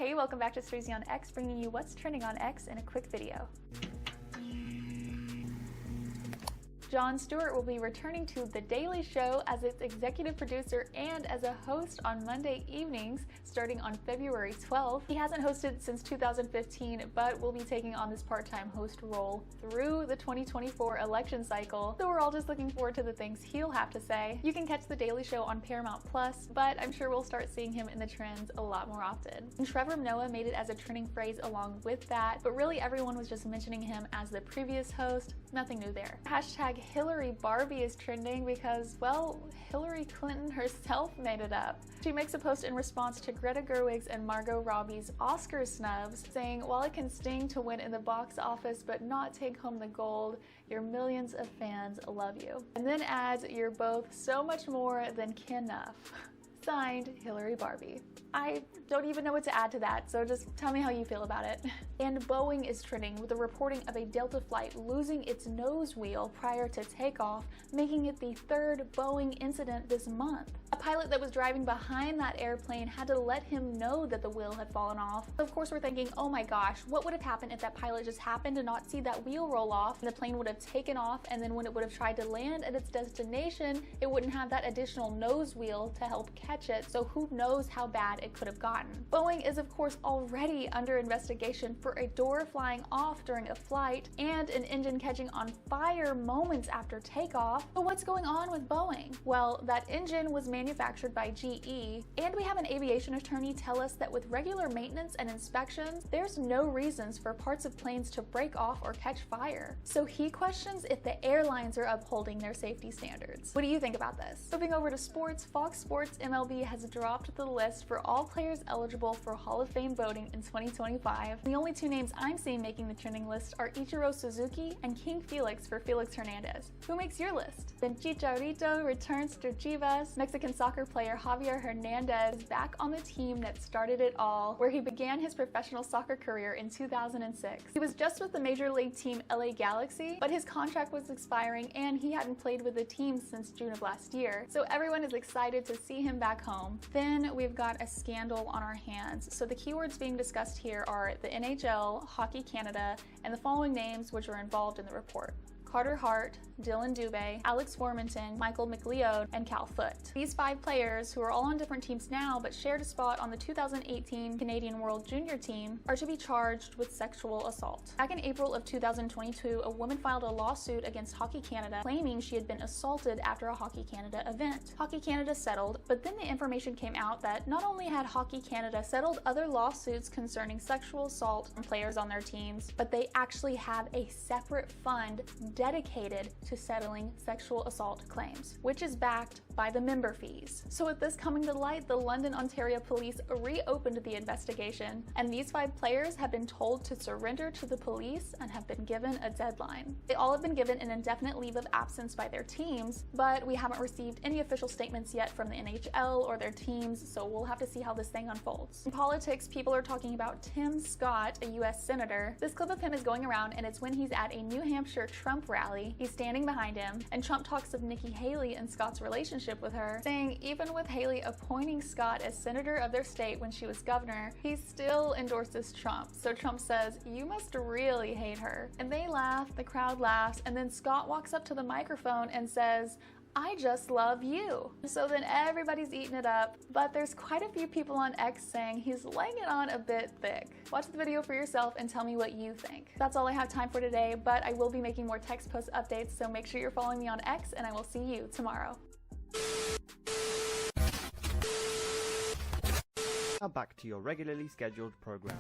Hey, welcome back to STREEZYonX, bringing you what's trending on X in a quick video. Stewart will be returning to The Daily Show as its executive producer and as a host on Monday evenings starting on February 12th. He hasn't hosted since 2015, but will be taking on this part-time host role through the 2024 election cycle, so we're all just looking forward to the things he'll have to say. You can catch The Daily Show on Paramount+, but I'm sure we'll start seeing him in the trends a lot more often. And Trevor made it as a trending phrase along with that, but really everyone was just mentioning him as the previous host. Nothing new there. Hashtag Hillary Barbie is trending because, well, Hillary Clinton herself made it up. She makes a post in response to Greta Gerwig's and Margot Robbie's Oscar snubs, saying, "While it can sting to win in the box office but not take home the gold, your millions of fans love you." And then adds, "You're both so much more than enough." Signed, Hillary Barbie. I don't even know what to add to that, so just tell me how you feel about it. And Boeing is trending with the reporting of a Delta flight losing its nose wheel prior to takeoff, making it the third Boeing incident this month. A pilot that was driving behind that airplane had to let him know that the wheel had fallen off. Of course, we're thinking, oh my gosh, what would have happened if that pilot just happened to not see that wheel roll off and the plane would have taken off, and then when it would have tried to land at its destination, it wouldn't have that additional nose wheel to help catch it, so who knows how bad it could have gotten. Boeing is of course already under investigation for a door flying off during a flight and an engine catching on fire moments after takeoff. But what's going on with Boeing? Well, that engine was manufactured by GE, and we have an aviation attorney tell us that with regular maintenance and inspections, there's no reasons for parts of planes to break off or catch fire. So he questions if the airlines are upholding their safety standards. What do you think about this? Moving over to sports, Fox Sports MLB has dropped the list for all players eligible for Hall of Fame voting in 2025. The only two names I'm seeing making the trending list are Ichiro Suzuki and King Felix for Felix Hernandez. Who makes your list? Then Chicharito returns to Chivas. Mexican soccer player Javier Hernandez is back on the team that started it all, where he began his professional soccer career in 2006. He was just with the major league team LA Galaxy, but his contract was expiring and he hadn't played with the team since June of last year. So everyone is excited to see him back home. Then we've got a scandal on our hands. So the keywords being discussed here are the NHL, Hockey Canada, and the following names which are involved in the report: Hart, Dillon, Dube, Alex Formenton, McLeod, and Foote. These 5 players, who are all on different teams now but shared a spot on the 2018 Canadian World Junior team, are to be charged with sexual assault. Back in April of 2022, a woman filed a lawsuit against Hockey Canada claiming she had been assaulted after a Hockey Canada event. Hockey Canada settled, but then the information came out that not only had Hockey Canada settled other lawsuits concerning sexual assault from players on their teams, but they actually have a separate fund dedicated to settling sexual assault claims, which is backed by the member fees. So with this coming to light, the London, Ontario police reopened the investigation, and these 5 players have been told to surrender to the police and have been given a deadline. They all have been given an indefinite leave of absence by their teams, but we haven't received any official statements yet from the NHL or their teams, so we'll have to see how this thing unfolds. In politics, people are talking about Tim Scott, a US senator. This clip of him is going around, and it's when he's at a New Hampshire Trump rally. He's standing behind him, and Trump talks of Nikki Haley and Scott's relationship with her, saying even with Haley appointing Scott as senator of their state when she was governor, he still endorses Trump. So Trump says, "You must really hate her." And they laugh, the crowd laughs, and then Scott walks up to the microphone and says, "I just love you." So then everybody's eating it up, but there's quite a few people on X saying he's laying it on a bit thick. Watch the video for yourself and tell me what you think. That's all I have time for today, but I will be making more text post updates, so make sure you're following me on X, and I will see you tomorrow. Now back to your regularly scheduled program.